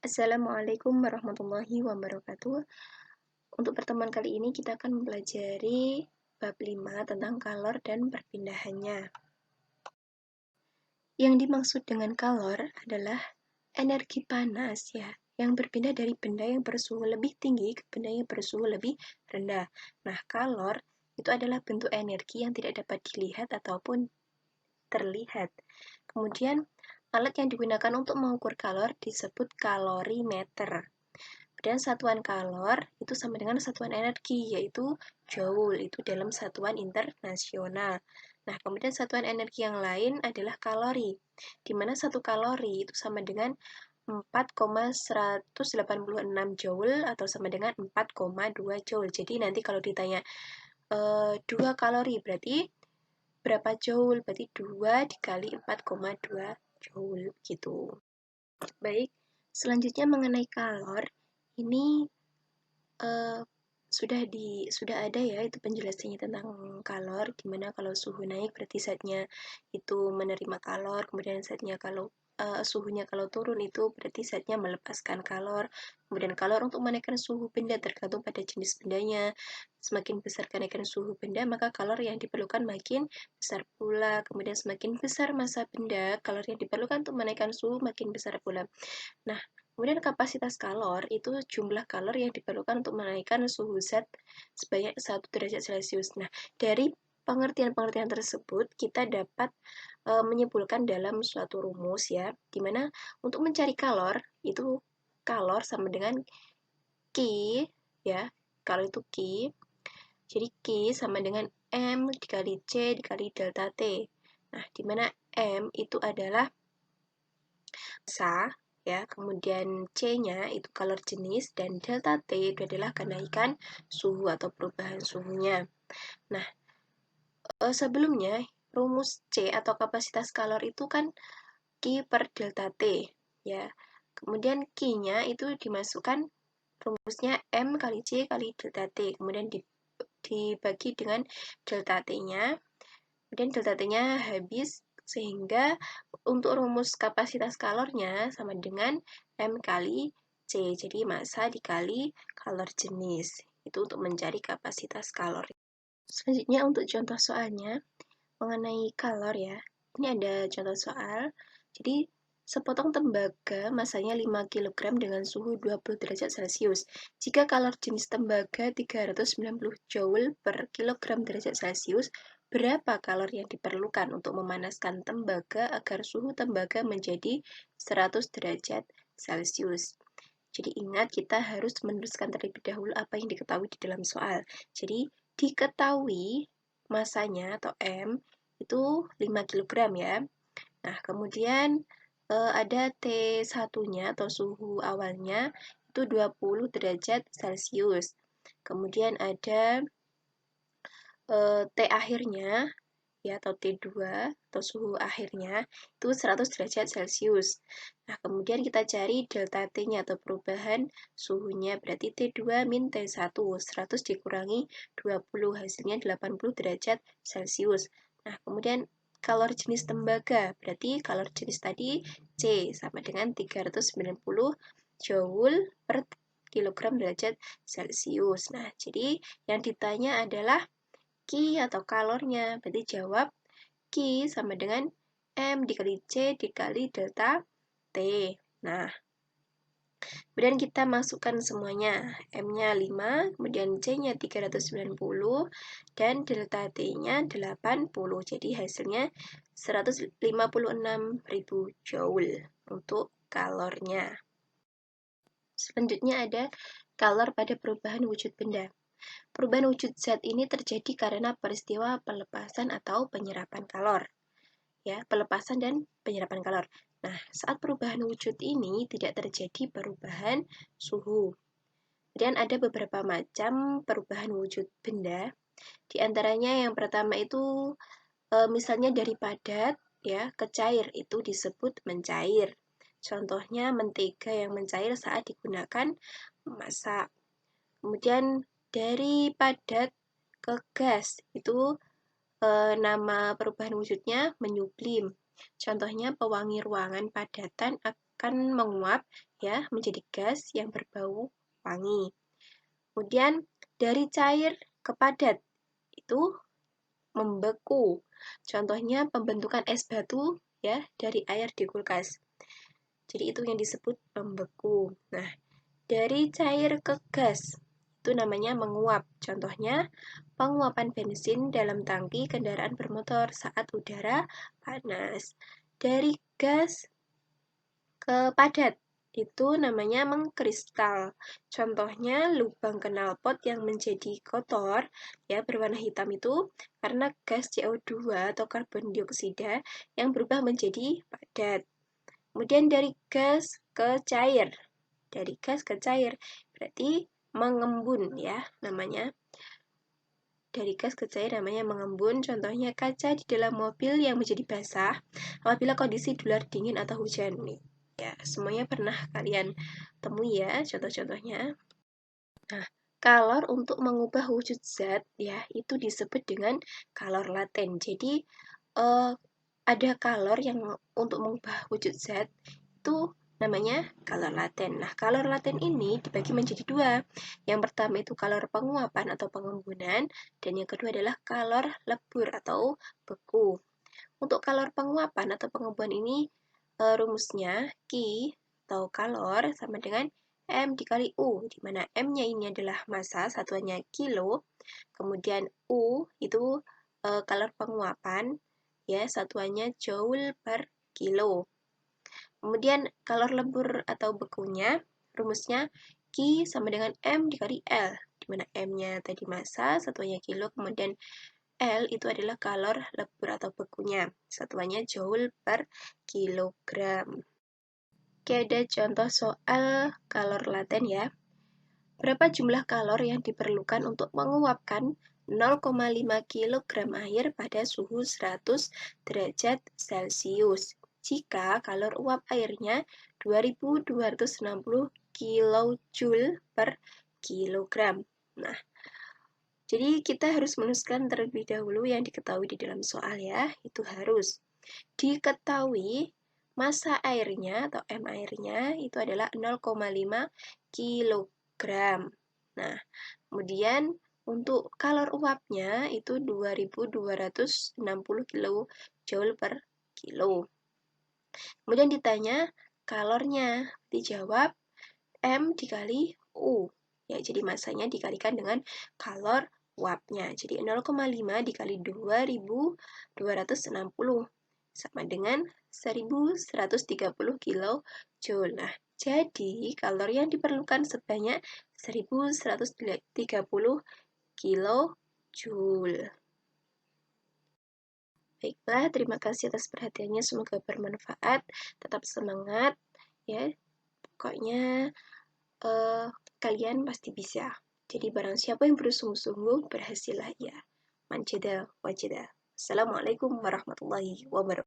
Assalamualaikum warahmatullahi wabarakatuh. Untuk pertemuan kali ini kita akan mempelajari bab 5 tentang kalor dan perpindahannya. Yang dimaksud dengan kalor adalah energi panas ya, yang berpindah dari benda yang bersuhu lebih tinggi ke benda yang bersuhu lebih rendah. Nah, kalor itu adalah bentuk energi yang tidak dapat dilihat ataupun terlihat. Kemudian, alat yang digunakan untuk mengukur kalor disebut kalorimeter. Dan satuan kalor itu sama dengan satuan energi, yaitu joule, itu dalam satuan internasional. Nah, kemudian satuan energi yang lain adalah kalori, di mana satu kalori itu sama dengan 4,186 joule atau sama dengan 4,2 joule. Jadi nanti kalau ditanya 2 kalori berarti berapa joule? Berarti 2 dikali 4,2 joule gitu. Baik, selanjutnya mengenai kalor, ini sudah ada ya itu penjelasannya tentang kalor, dimana kalau suhu naik berarti zatnya itu menerima kalor, kemudian zatnya kalau suhunya kalau turun itu berarti zatnya melepaskan kalor. Kemudian kalor untuk menaikkan suhu benda tergantung pada jenis bendanya. Semakin besar kenaikan suhu benda, maka kalor yang diperlukan makin besar pula. Kemudian semakin besar massa benda, kalor yang diperlukan untuk menaikkan suhu makin besar pula. Nah, kemudian kapasitas kalor itu jumlah kalor yang diperlukan untuk menaikkan suhu zat sebanyak 1 derajat Celcius. Nah, dari pengertian-pengertian tersebut kita dapat menyimpulkan dalam suatu rumus ya, di mana untuk mencari kalor itu kalor sama dengan Q ya, kalau itu Q. Jadi Q sama dengan M dikali C dikali delta T. Nah, di mana M itu adalah massa ya, kemudian C-nya itu kalor jenis, dan delta T itu adalah kenaikan suhu atau perubahan suhunya. Nah, sebelumnya rumus C atau kapasitas kalor itu kan Q per delta T ya. Kemudian Q-nya itu dimasukkan rumusnya M kali C kali delta T, kemudian dibagi dengan delta T-nya, kemudian delta T-nya habis, sehingga untuk rumus kapasitas kalornya sama dengan M kali C, jadi massa dikali kalor jenis. Itu untuk mencari kapasitas kalor. Selanjutnya untuk contoh soalnya mengenai kalor ya. Ini ada contoh soal. Jadi sepotong tembaga masanya 5 kg dengan suhu 20 derajat Celcius. Jika kalor jenis tembaga 390 joule per kilogram derajat Celcius, berapa kalor yang diperlukan untuk memanaskan tembaga agar suhu tembaga menjadi 100 derajat Celcius? Jadi ingat, kita harus menuliskan terlebih dahulu apa yang diketahui di dalam soal. Jadi diketahui masanya atau M itu 5 kg ya. Nah, kemudian ada T1-nya atau suhu awalnya itu 20 derajat Celcius. Kemudian ada T akhirnya ya, atau T2 atau suhu akhirnya itu 100 derajat Celcius. Nah, kemudian kita cari delta T-nya atau perubahan suhunya, berarti T2 min T1, 100 dikurangi 20, hasilnya 80 derajat Celcius. Nah, kemudian kalor jenis tembaga, berarti kalor jenis tadi C sama dengan 390 joule per kilogram derajat Celcius. Nah, jadi yang ditanya adalah Q atau kalornya, berarti jawab Q sama dengan M dikali C dikali delta T. Nah, kemudian kita masukkan semuanya. M-nya 5, kemudian C-nya 390, dan delta T-nya 80. Jadi hasilnya 156.000 joule untuk kalornya. Selanjutnya ada kalor pada perubahan wujud benda. Perubahan wujud zat ini terjadi karena peristiwa pelepasan atau penyerapan kalor. Ya, pelepasan dan penyerapan kalor. Nah, saat perubahan wujud ini tidak terjadi perubahan suhu. Kemudian ada beberapa macam perubahan wujud benda. Di antaranya yang pertama itu misalnya dari padat ya ke cair, itu disebut mencair. Contohnya mentega yang mencair saat digunakan memasak. Kemudian dari padat ke gas, itu nama perubahan wujudnya menyublim. Contohnya pewangi ruangan padatan akan menguap ya menjadi gas yang berbau wangi. Kemudian dari cair ke padat itu membeku. Contohnya pembentukan es batu ya dari air di kulkas. Jadi itu yang disebut membeku. Nah, dari cair ke gas itu namanya menguap. Contohnya penguapan bensin dalam tangki kendaraan bermotor saat udara panas. Dari gas ke padat itu namanya mengkristal. Contohnya lubang knalpot yang menjadi kotor ya berwarna hitam itu karena gas CO2 atau karbon dioksida yang berubah menjadi padat. Kemudian dari gas ke cair. Dari gas ke cair berarti mengembun ya namanya. Dari gas ke cair namanya mengembun. Contohnya kaca di dalam mobil yang menjadi basah apabila kondisi di luar dingin atau hujan nih. Ya, semuanya pernah kalian temui ya contoh-contohnya. Nah, kalor untuk mengubah wujud zat ya itu disebut dengan kalor laten. Jadi ada kalor yang untuk mengubah wujud zat itu namanya kalor laten. Nah, kalor laten ini dibagi menjadi dua. Yang pertama itu kalor penguapan atau pengembunan, dan yang kedua adalah kalor lebur atau beku. Untuk kalor penguapan atau pengembunan ini rumusnya Q atau kalor sama dengan M dikali U, di mana M-nya ini adalah massa, satuannya kilo, kemudian U itu kalor penguapan, ya satuannya joule per kilo. Kemudian kalor lebur atau bekunya, rumusnya Q sama dengan M dikali L, di mana M-nya tadi massa, satuannya kilo, kemudian L itu adalah kalor lebur atau bekunya, satuannya joule per kilogram. Oke, ada contoh soal kalor laten ya. Berapa jumlah kalor yang diperlukan untuk menguapkan 0,5 kg air pada suhu 100 derajat Celcius jika kalor uap airnya 2260 kJ per kilogram. Nah, jadi kita harus menuliskan terlebih dahulu yang diketahui di dalam soal ya. Itu harus diketahui massa airnya atau M airnya itu adalah 0,5 kg. Nah, kemudian untuk kalor uapnya itu 2260 kJ per kilo. Kemudian ditanya kalornya, dijawab M dikali U. Ya, jadi massanya dikalikan dengan kalor uapnya. Jadi 0,5 dikali 2260 sama dengan 1130 kJ. Nah, jadi kalori yang diperlukan sebanyak 1130 kJ. Baiklah, terima kasih atas perhatiannya. Semoga bermanfaat. Tetap semangat ya. Pokoknya kalian pasti bisa. Jadi barang siapa yang bersungguh-sungguh berhasillah ia. Man jada wajada. Assalamualaikum warahmatullahi wabarakatuh.